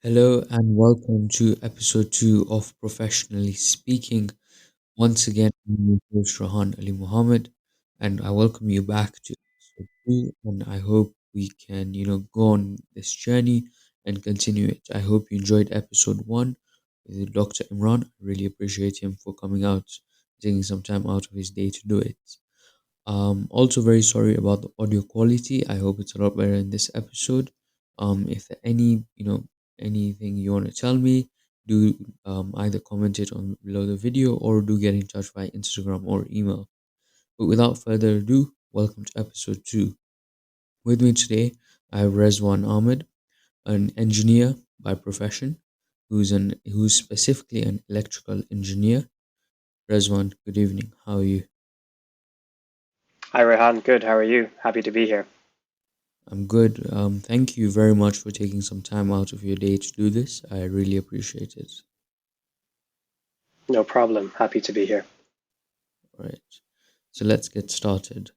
Hello and welcome to episode 2 of Professionally Speaking. Once again, I'm your host Rahan Ali Muhammad, and I welcome you back to episode 2. And I hope we can, go on this journey and continue it. I hope you enjoyed episode 1 with Dr. Imran. I really appreciate him for coming out, taking some time out of his day to do it. Also very sorry about the audio quality. I hope it's a lot better in this episode. If there anything you want to tell me, do either comment it on below the video or do get in touch via Instagram or email. But without further ado, welcome to episode 2. With me today, I have Rezvan Ahmed, an engineer by profession, who's specifically an electrical engineer. Rezvan, good evening. How are you? Hi, Rehan. Good. How are you? Happy to be here. I'm good. Thank you very much for taking some time out of your day to do this. I really appreciate it. No problem. Happy to be here. All right. So let's get started.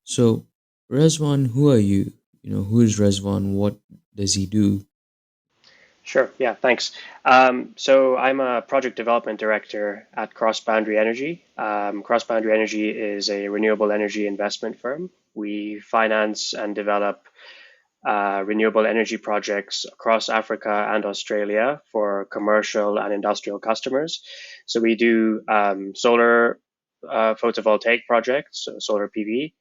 So, Rezvan, who are you? Who is Rezvan? What does he do? Sure. Yeah, thanks. So I'm a project development director at Cross Boundary Energy. Cross Boundary Energy is a renewable energy investment firm. We finance and develop renewable energy projects across Africa and Australia for commercial and industrial customers. So we do solar photovoltaic projects, so solar PV,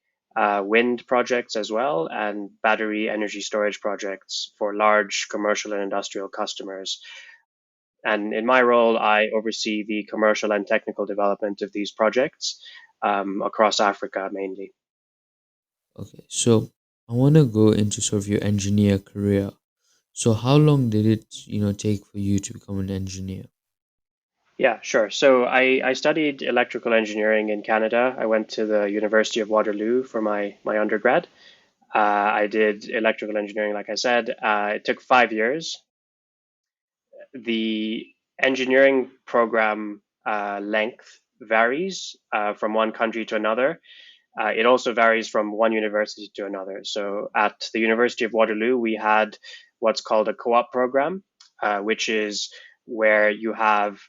wind projects as well, and battery energy storage projects for large commercial and industrial customers. And in my role, I oversee the commercial and technical development of these projects across Africa mainly. Okay, so I want to go into sort of your engineer career. So, how long did it, take for you to become an engineer? Yeah, sure. So I studied electrical engineering in Canada. I went to the University of Waterloo for my undergrad. I did electrical engineering, like I said. It took 5 years. The engineering program length varies from one country to another. It also varies from one university to another. So at the University of Waterloo, we had what's called a co-op program, which is where you have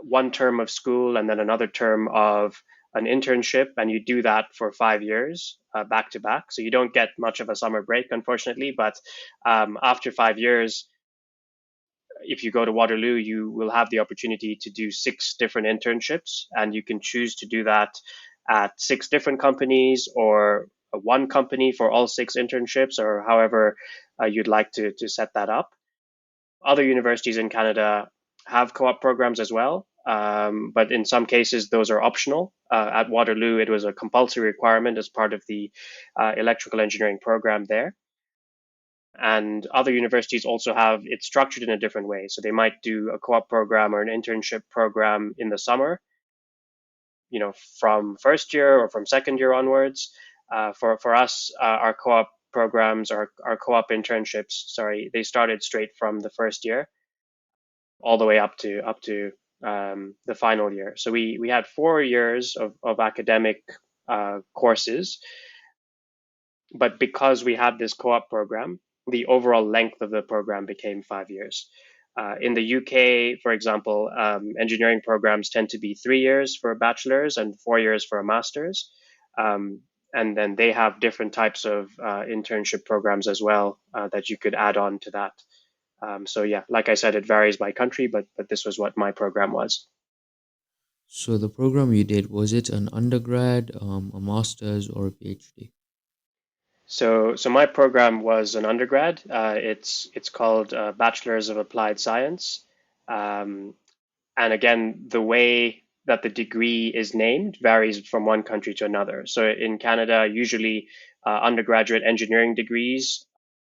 one term of school and then another term of an internship, and you do that for 5 years back to back. So you don't get much of a summer break, unfortunately, but after 5 years, if you go to Waterloo, you will have the opportunity to do 6 different internships, and you can choose to do that at 6 different companies or one company for all 6 internships, or however you'd like to set that up. Other universities in Canada have co op programs as well, but in some cases, those are optional. At Waterloo, it was a compulsory requirement as part of the electrical engineering program there. And other universities also have it structured in a different way. So they might do a co op program or an internship program in the summer, from first year or from second year onwards. For us, our co-op programs, our co-op internships, sorry, they started straight from the first year all the way up to the final year. So we had 4 years of academic courses, but because we had this co-op program, the overall length of the program became 5 years. In the UK, for example, engineering programs tend to be 3 years for a bachelor's and 4 years for a master's. And then they have different types of internship programs as well that you could add on to that. So yeah, like I said, it varies by country, but this was what my program was. So, the program you did, was it an undergrad, a master's, or a PhD? So my program was an undergrad. It's called Bachelor's of Applied Science. Um, And again, the way that the degree is named varies from one country to another. So in Canada, usually undergraduate engineering degrees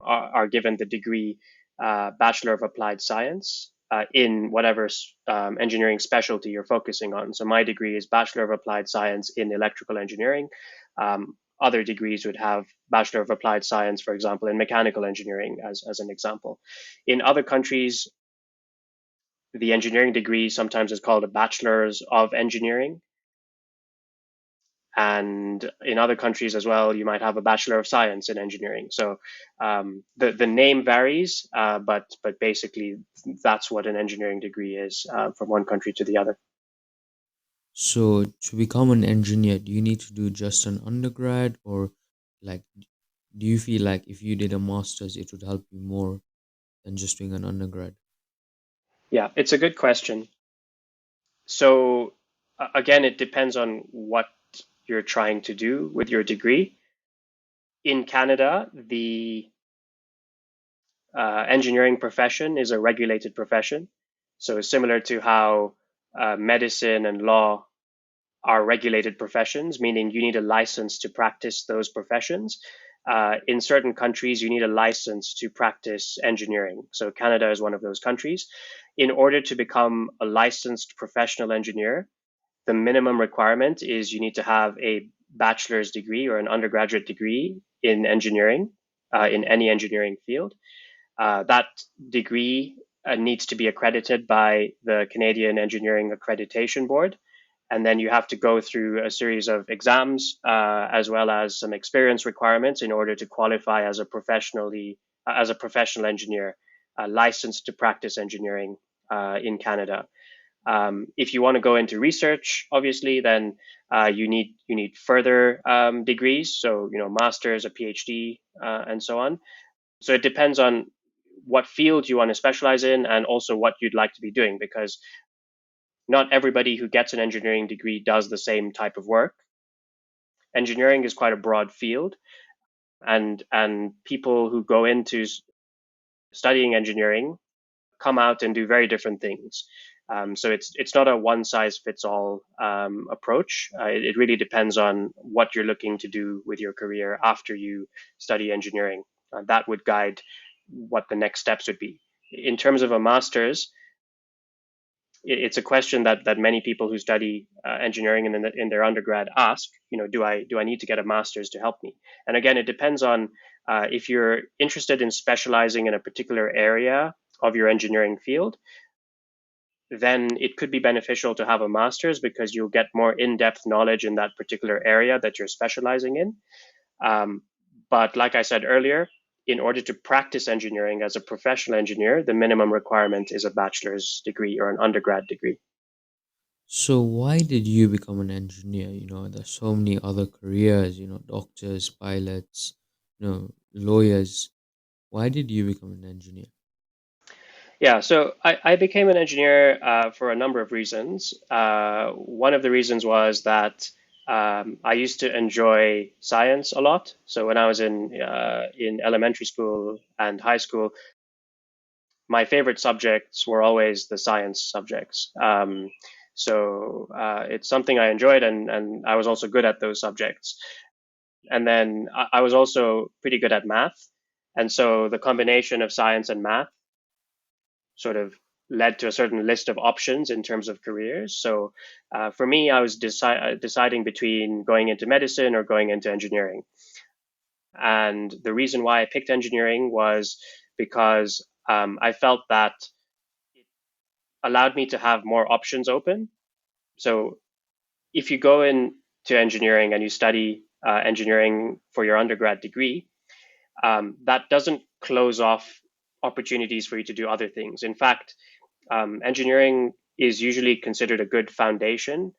are given the degree Bachelor of Applied Science in whatever engineering specialty you're focusing on. So my degree is Bachelor of Applied Science in Electrical Engineering. Other degrees would have Bachelor of Applied Science, for example, in Mechanical Engineering, as an example. In other countries, the engineering degree sometimes is called a bachelor's of engineering. and in other countries as well, you might have a Bachelor of Science in Engineering. So the name varies, but basically that's what an engineering degree is from one country to the other. So to become an engineer, do you need to do just an undergrad, or like do you feel like if you did a master's it would help you more than just doing an undergrad? Yeah, it's a good question. So again, it depends on what you're trying to do with your degree. In Canada, the engineering profession is a regulated profession. So similar to how medicine and law are regulated professions, meaning you need a license to practice those professions. In certain countries, you need a license to practice engineering. So Canada is one of those countries. In order to become a licensed professional engineer, the minimum requirement is you need to have a bachelor's degree or an undergraduate degree in engineering, in any engineering field. That degree needs to be accredited by the Canadian Engineering Accreditation Board. And then you have to go through a series of exams as well as some experience requirements in order to qualify as a professional engineer, licensed to practice engineering in Canada. If you want to go into research, obviously, then you need further degrees, so masters, a PhD, and so on. So it depends on what field you want to specialize in and also what you'd like to be doing, because not everybody who gets an engineering degree does the same type of work. Engineering is quite a broad field, and people who go into studying engineering come out and do very different things. So it's not a one size fits all approach. It really depends on what you're looking to do with your career after you study engineering. That would guide what the next steps would be. In terms of a master's, it's a question that many people who study engineering in their undergrad ask. Do I need to get a master's to help me? And again, it depends on if you're interested in specializing in a particular area of your engineering field, then it could be beneficial to have a master's because you'll get more in-depth knowledge in that particular area that you're specializing in. Um, but like I said earlier, in order to practice engineering as a professional engineer, the minimum requirement is a bachelor's degree or an undergrad degree. So why did you become an engineer? There's so many other careers, doctors, pilots, lawyers. Why did you become an engineer? Yeah, so I became an engineer for a number of reasons. One of the reasons was that I used to enjoy science a lot. So when I was in elementary school and high school, my favorite subjects were always the science subjects. So it's something I enjoyed, and I was also good at those subjects. And then I was also pretty good at math. And so the combination of science and math sort of led to a certain list of options in terms of careers. So for me, I was deciding between going into medicine or going into engineering. And the reason why I picked engineering was because I felt that it allowed me to have more options open. So if you go into engineering and you study engineering for your undergrad degree, that doesn't close off opportunities for you to do other things. In fact, engineering is usually considered a good foundation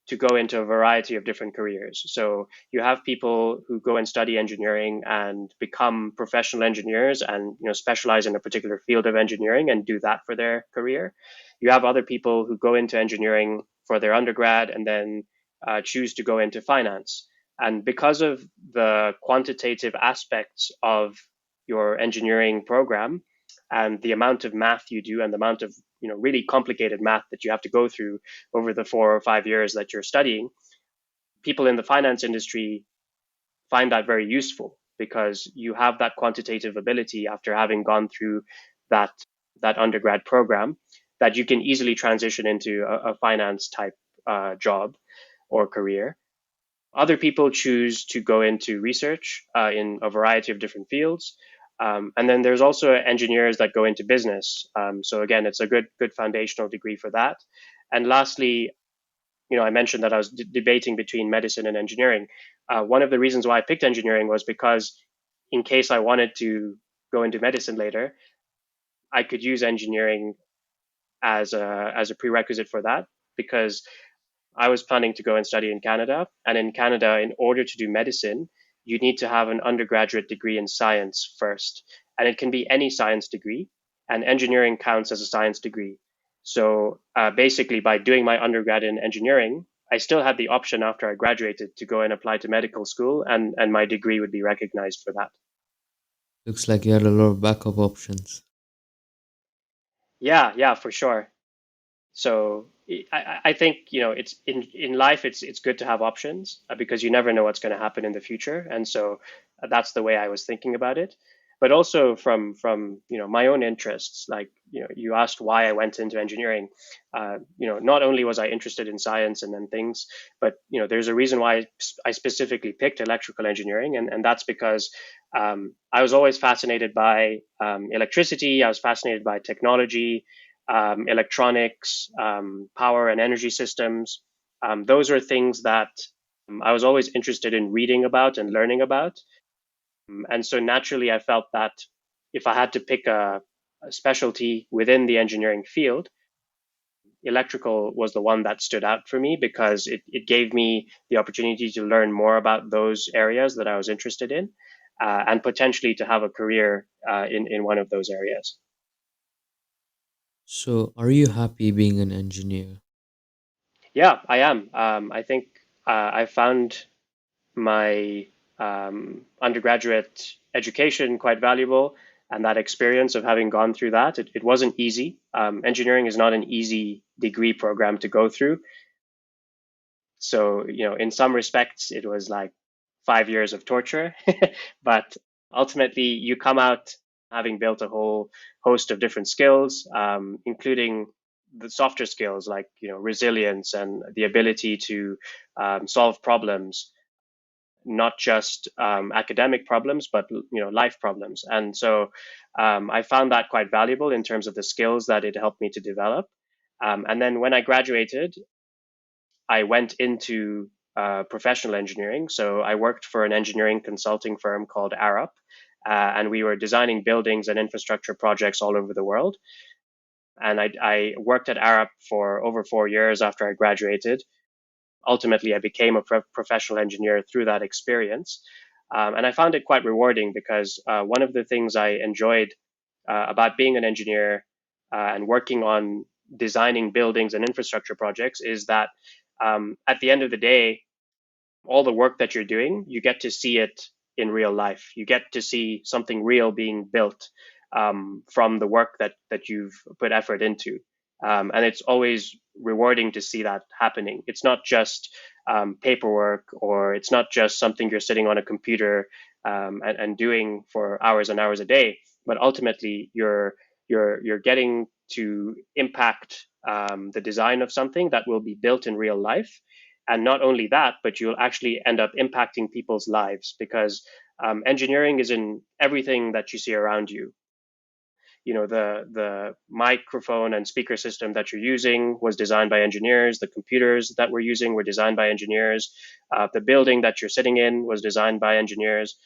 to go into a variety of different careers. So you have people who go and study engineering and become professional engineers and specialize in a particular field of engineering and do that for their career. You have other people who go into engineering for their undergrad and then choose to go into finance. And because of the quantitative aspects of your engineering program, and the amount of math you do and the amount of really complicated math that you have to go through over the 4 or 5 years that you're studying, people in the finance industry find that very useful because you have that quantitative ability after having gone through that undergrad program, that you can easily transition into a finance type job or career. Other people choose to go into research in a variety of different fields. And then there's also engineers that go into business. So again, it's a good foundational degree for that. And lastly, I mentioned that I was debating between medicine and engineering. One of the reasons why I picked engineering was because, in case I wanted to go into medicine later, I could use engineering as a prerequisite for that, because I was planning to go and study in Canada. And in Canada, in order to do medicine, you need to have an undergraduate degree in science first. And it can be any science degree, and engineering counts as a science degree. So basically, by doing my undergrad in engineering, I still had the option after I graduated to go and apply to medical school, and my degree would be recognized for that. Looks like you had a lot of backup options. Yeah, yeah, for sure. So I think it's in life it's good to have options, because you never know what's going to happen in the future, and so that's the way I was thinking about it. But also from my own interests, like you asked why I went into engineering. Not only was I interested in science and things, but there's a reason why I specifically picked electrical engineering, and that's because I was always fascinated by electricity. I was fascinated by technology, electronics, power and energy systems. Those are things that I was always interested in reading about and learning about. And so naturally, I felt that if I had to pick a specialty within the engineering field, electrical was the one that stood out for me, because it gave me the opportunity to learn more about those areas that I was interested in, and potentially to have a career in one of those areas. So, are you happy being an engineer? Yeah, I am. I think I found my undergraduate education quite valuable, and that experience of having gone through that, it wasn't easy. Engineering is not an easy degree program to go through. So, in some respects, it was like 5 years of torture, but ultimately, you come out having built a whole host of different skills, including the softer skills like resilience and the ability to solve problems, not just academic problems, but life problems. And so I found that quite valuable in terms of the skills that it helped me to develop. And then when I graduated, I went into professional engineering. So I worked for an engineering consulting firm called Arup, and we were designing buildings and infrastructure projects all over the world. And I worked at Arup for over 4 years after I graduated. Ultimately, I became a professional engineer through that experience. And I found it quite rewarding, because one of the things I enjoyed about being an engineer and working on designing buildings and infrastructure projects is that at the end of the day, all the work that you're doing, you get to see it in real life. You get to see something real being built from the work that you've put effort into, and it's always rewarding to see that happening. It's not just paperwork, or it's not just something you're sitting on a computer and doing for hours and hours a day, but ultimately you're getting to impact the design of something that will be built in real life. And not only that, but you'll actually end up impacting people's lives, because engineering is in everything that you see around you. The microphone and speaker system that you're using was designed by engineers. The computers that we're using were designed by engineers. The building that you're sitting in was designed by engineers.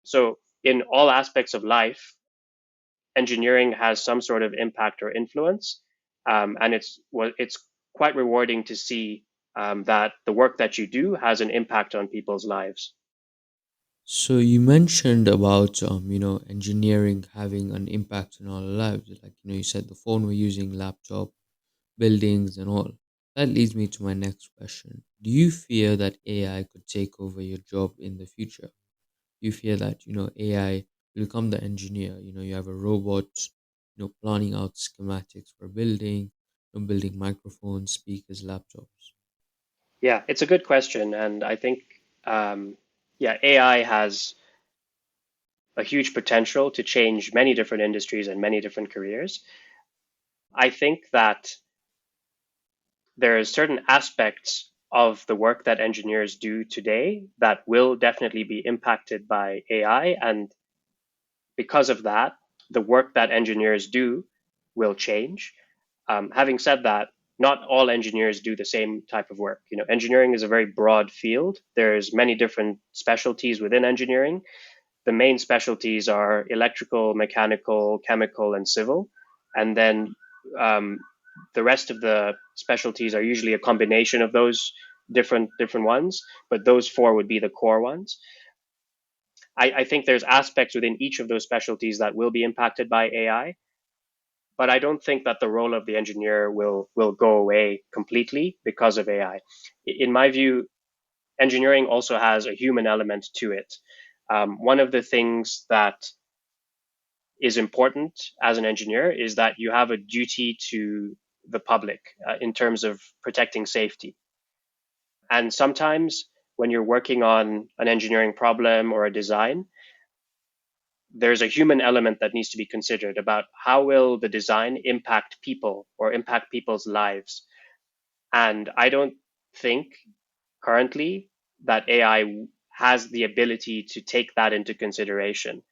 So in all aspects of life, engineering has some sort of impact or influence, and it's quite rewarding to see that the work that you do has an impact on people's lives. So, you mentioned about engineering having an impact on our lives. Like you said, the phone we're using, laptop, buildings, and all. That leads me to my next question. Do you fear that AI could take over your job in the future? You fear that AI will become the engineer? You have a robot planning out schematics for building, building microphones, speakers, laptops. Yeah, it's a good question, and I think yeah, AI has a huge potential to change many different industries and many different careers. I think that there are certain aspects of the work that engineers do today that will definitely be impacted by AI, and because of that, the work that engineers do will change. Having said that, not all engineers do the same type of work. Engineering is a very broad field. There's many different specialties within engineering. The main specialties are electrical, mechanical, chemical, and civil. And then um, the rest of the specialties are usually a combination of those different ones, but those four would be the core ones. I think there's aspects within each of those specialties that will be impacted by AI, but I don't think that the role of the engineer will go away completely because of AI. In my view, engineering also has a human element to it. One of the things that is important as an engineer is that you have a duty to the public in terms of protecting safety. And sometimes when you're working on an engineering problem or a design, there's a human element that needs to be considered about how will the design impact people or impact people's lives. And I don't think currently that AI has the ability to take that into consideration,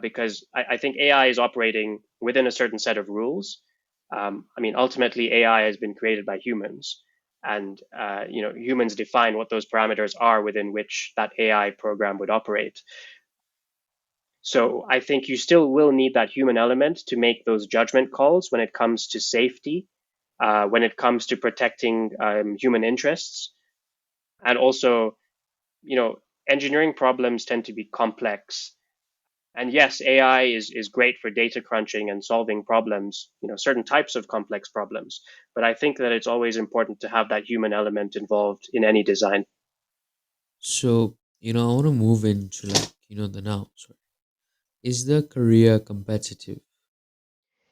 because I think AI is operating within a certain set of rules. Ultimately, AI has been created by humans, and humans define what those parameters are within which that AI program would operate. So I think you still will need that human element to make those judgment calls when it comes to safety, when it comes to protecting human interests, and also, engineering problems tend to be complex. And yes, AI is great for data crunching and solving problems, certain types of complex problems. But I think that it's always important to have that human element involved in any design. So, I want to move into like, the nouns. Right? Is the career competitive?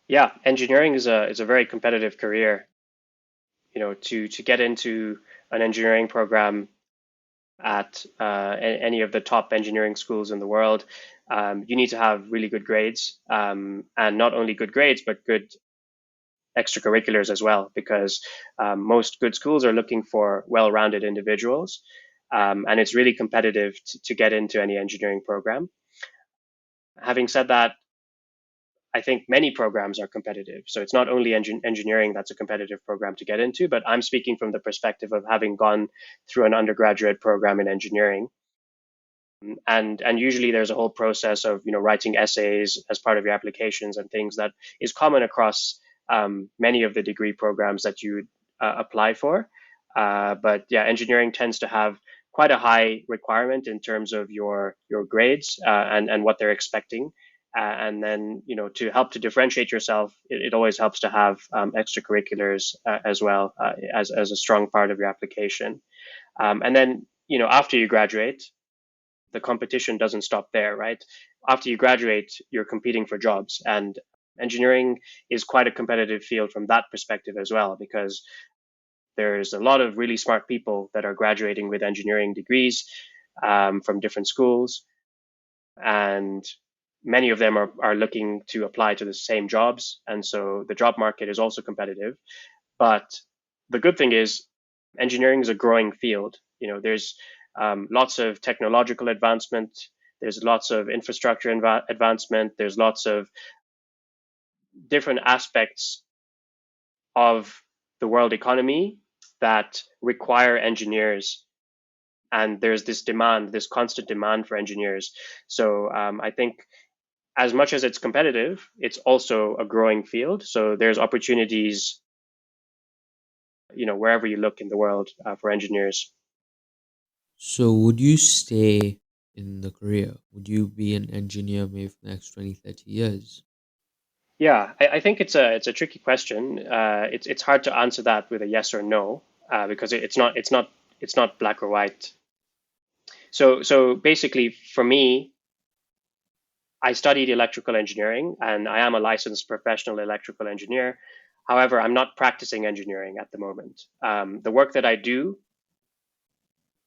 Yeah, engineering is a very competitive career. To get into an engineering program at any of the top engineering schools in the world, you need to have really good grades, and not only good grades, but good extracurriculars as well, because most good schools are looking for well-rounded individuals, and it's really competitive to get into any engineering program. Having said that, I think many programs are competitive. So it's not only engineering that's a competitive program to get into, but I'm speaking from the perspective of having gone through an undergraduate program in engineering. And usually there's a whole process of writing essays as part of your applications and things that is common across many of the degree programs that you apply for. But yeah, engineering tends to have quite a high requirement in terms of your grades, and what they're expecting. And then, to help to differentiate yourself, it always helps to have extracurriculars as well, as a strong part of your application. And then, after you graduate, the competition doesn't stop there, right? After you graduate, you're competing for jobs, and engineering is quite a competitive field from that perspective as well, because there's a lot of really smart people that are graduating with engineering degrees from different schools, and many of them are looking to apply to the same jobs. And so the job market is also competitive. But the good thing is, engineering is a growing field. There's lots of technological advancement. There's lots of infrastructure advancement. There's lots of different aspects of the world economy that require engineers. And there's this demand, this constant demand for engineers. So I think as much as it's competitive, it's also a growing field. So there's opportunities, wherever you look in the world for engineers. So, would you stay in the career? Would you be an engineer maybe for the next 20, 30 years? Yeah, I think it's a tricky question. It's hard to answer that with a yes or no, because it's not black or white. So basically, for me, I studied electrical engineering, and I am a licensed professional electrical engineer. However, I'm not practicing engineering at the moment. The work that I do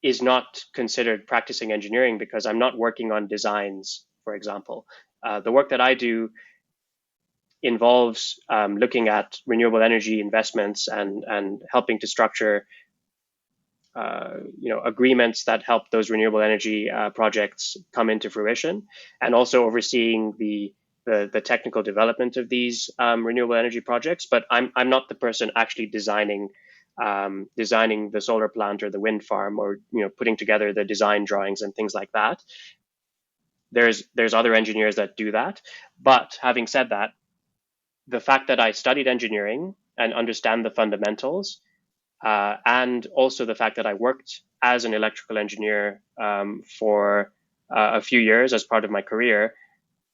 is not considered practicing engineering because I'm not working on designs, for example. The work that I do involves looking at renewable energy investments and helping to structure agreements that help those renewable energy projects come into fruition, and also overseeing the the technical development of these renewable energy projects, but I'm not the person actually designing the solar plant or the wind farm, or putting together the design drawings and things like that. There's other engineers that do that. But having said that, the fact that I studied engineering and understand the fundamentals, and also the fact that I worked as an electrical engineer for a few years as part of my career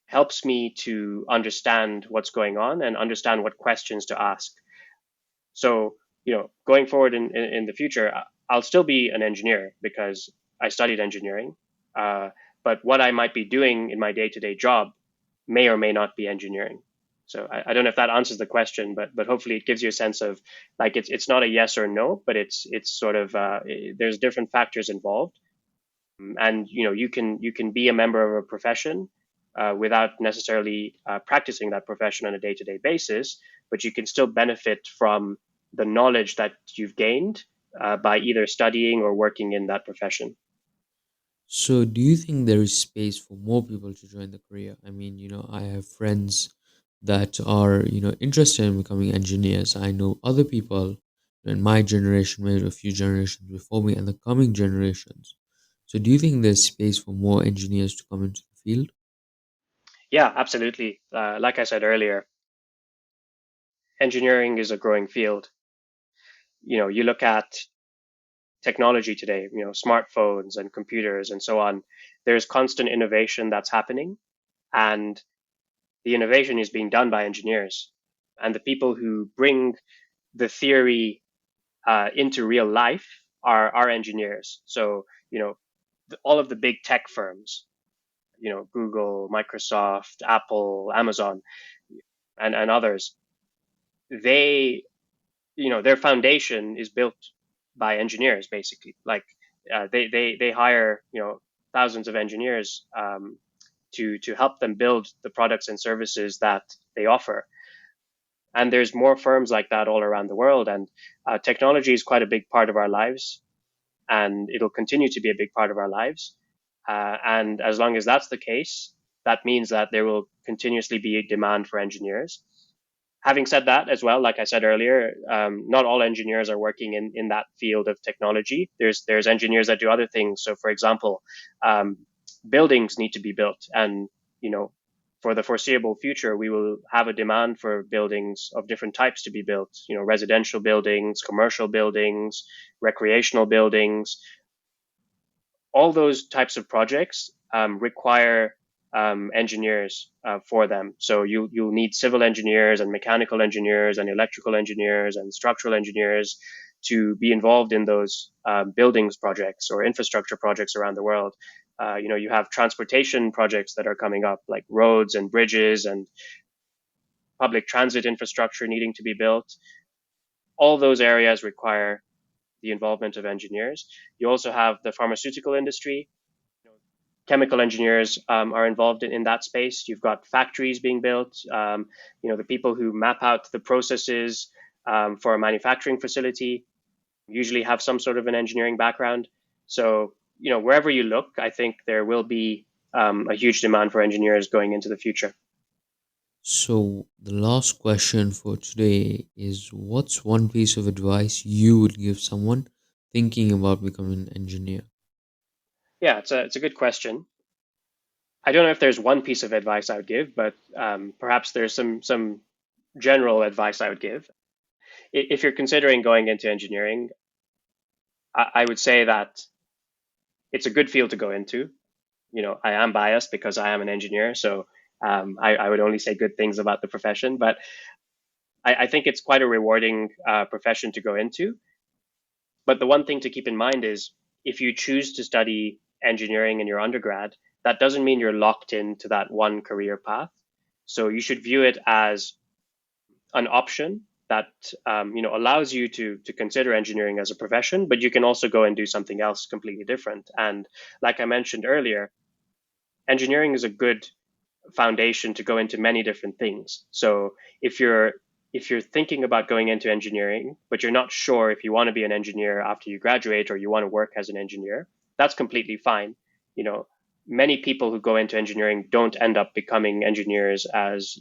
helps me to understand what's going on and understand what questions to ask. So, going forward in the future, I'll still be an engineer because I studied engineering. Uh, but what I might be doing in my day-to-day job may or may not be engineering. So I don't know if that answers the question, but hopefully it gives you a sense of, like, it's not a yes or no, but it's sort of there's different factors involved, and you can be a member of a profession without necessarily practicing that profession on a day-to-day basis, but you can still benefit from the knowledge that you've gained by either studying or working in that profession. So, do you think there is space for more people to join the career? I mean, I have friends that are, interested in becoming engineers. I know other people in my generation, maybe a few generations before me, and the coming generations. So, do you think there's space for more engineers to come into the field? Yeah, absolutely. Like I said earlier, engineering is a growing field. You look at technology today, smartphones and computers and so on. There's constant innovation that's happening, and the innovation is being done by engineers. And the people who bring the theory into real life are engineers. So, all of the big tech firms, Google, Microsoft, Apple, Amazon, and others, they, their foundation is built by engineers, basically. Like they hire, thousands of engineers to help them build the products and services that they offer. And there's more firms like that all around the world. And technology is quite a big part of our lives, and it'll continue to be a big part of our lives. And as long as that's the case, that means that there will continuously be a demand for engineers. Having said that, as well, like I said earlier, not all engineers are working in that field of technology. There's engineers that do other things. So, for example, um, buildings need to be built, and you know, for the foreseeable future, we will have a demand for buildings of different types to be built. Residential buildings, commercial buildings, recreational buildings, all those types of projects require engineers for them. So you'll need civil engineers and mechanical engineers and electrical engineers and structural engineers to be involved in those buildings projects or infrastructure projects around the world. You have transportation projects that are coming up, like roads and bridges and public transit infrastructure needing to be built. All those areas require the involvement of engineers. You also have the pharmaceutical industry. Chemical engineers are involved in that space. You've got factories being built. The people who map out the processes for a manufacturing facility usually have some sort of an engineering background. So, wherever you look, I think there will be a huge demand for engineers going into the future. So, the last question for today is, what's one piece of advice you would give someone thinking about becoming an engineer? Yeah, it's a good question. I don't know if there's one piece of advice I would give, but perhaps there's some general advice I would give. If you're considering going into engineering, I would say that it's a good field to go into. I am biased because I am an engineer, so I would only say good things about the profession. But I think it's quite a rewarding profession to go into. But the one thing to keep in mind is, if you choose to study engineering in your undergrad, that doesn't mean you're locked into that one career path. So you should view it as an option that allows you to consider engineering as a profession, but you can also go and do something else completely different. And like I mentioned earlier, engineering is a good foundation to go into many different things. So if you're thinking about going into engineering, but you're not sure if you want to be an engineer after you graduate or you want to work as an engineer, that's completely fine. You know, many people who go into engineering don't end up becoming engineers as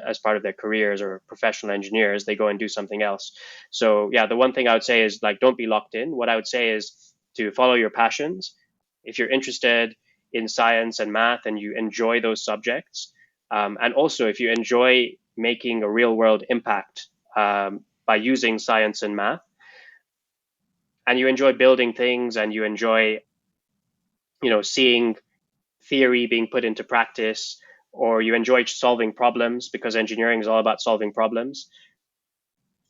as part of their careers or professional engineers. They go and do something else. So yeah, the one thing I would say is like, don't be locked in. What I would say is to follow your passions. If you're interested in science and math and you enjoy those subjects, and also if you enjoy making a real world impact by using science and math, and you enjoy building things and you enjoy seeing theory being put into practice, or you enjoy solving problems because engineering is all about solving problems,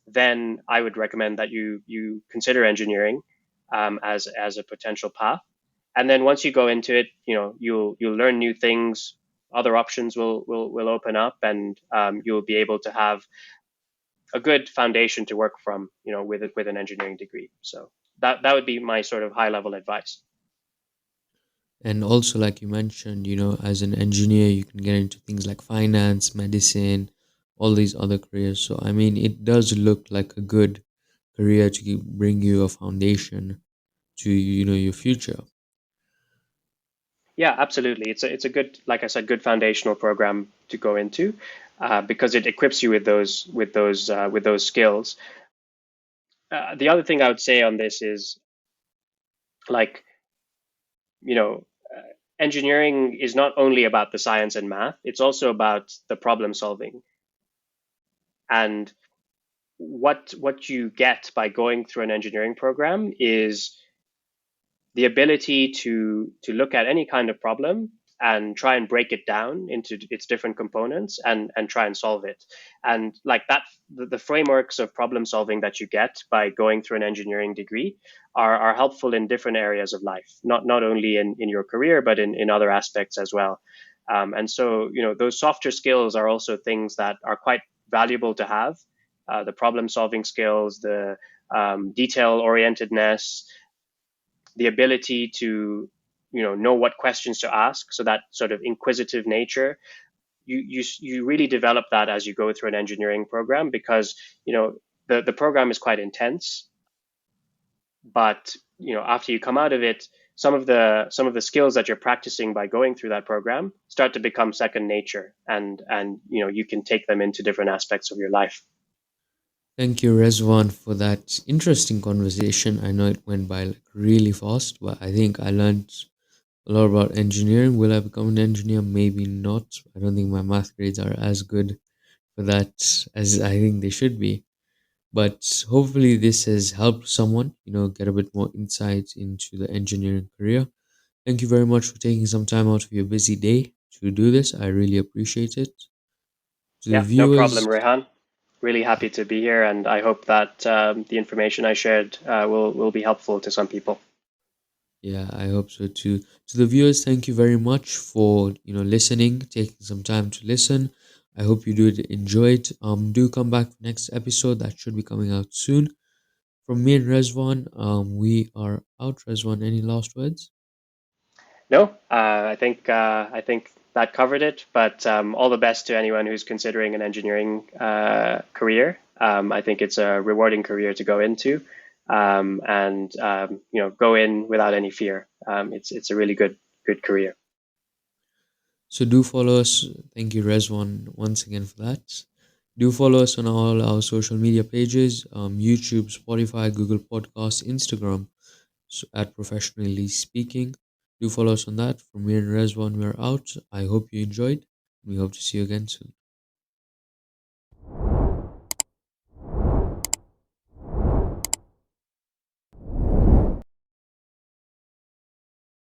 then I would recommend that you consider engineering as a potential path. And then once you go into it, you'll learn new things. Other options will open up, and you'll be able to have a good foundation to work from, with an engineering degree. So that would be my sort of high level advice. And also, like you mentioned, as an engineer, you can get into things like finance, medicine, all these other careers. So, I mean, it does look like a good career to bring you a foundation to, your future. Yeah, absolutely. It's a good, like I said, good foundational program to go into, because it equips you with those skills. The other thing I would say on this is, like, you know engineering is not only about the science and math; it's also about the problem solving. And what you get by going through an engineering program is the ability to look at any kind of problem and try and break it down into its different components and try and solve it. And like that, the frameworks of problem solving that you get by going through an engineering degree are helpful in different areas of life, not only in your career, but in other aspects as well. And so, those softer skills are also things that are quite valuable to have. The problem solving skills, the detail orientedness, the ability to know what questions to ask, so that sort of inquisitive nature, you really develop that as you go through an engineering program, because the program is quite intense, but after you come out of it, some of the skills that you're practicing by going through that program start to become second nature, and you can take them into different aspects of your life. Thank you, Rezvan, for that interesting conversation. I know it went by like really fast, but I think I learned a lot about engineering. Will I become an engineer? Maybe not. I don't think my math grades are as good for that as I think they should be. But hopefully, this has helped someone, get a bit more insight into the engineering career. Thank you very much for taking some time out of your busy day to do this. I really appreciate it. To the Yeah, no problem, viewers, Rehan. Really happy to be here, and I hope that the information I shared will be helpful to some people. yeah, I hope so too. To the viewers, thank you very much for listening, taking some time to listen. I hope you do enjoy it. Do come back for next episode that should be coming out soon. From me and Rezvan, we are out. Rezvan, any last words? No, I think that covered it. But all the best to anyone who's considering an engineering career. I think it's a rewarding career to go into, and go in without any fear. It's a really good career. So do follow us. Thank you, Rezwan, once again for that. Do follow us on all our social media pages, YouTube, Spotify, Google Podcasts, Instagram, at Professionally Speaking. Do follow us on that. From me and Rezwan, we're out. I hope you enjoyed. We hope to see you again soon.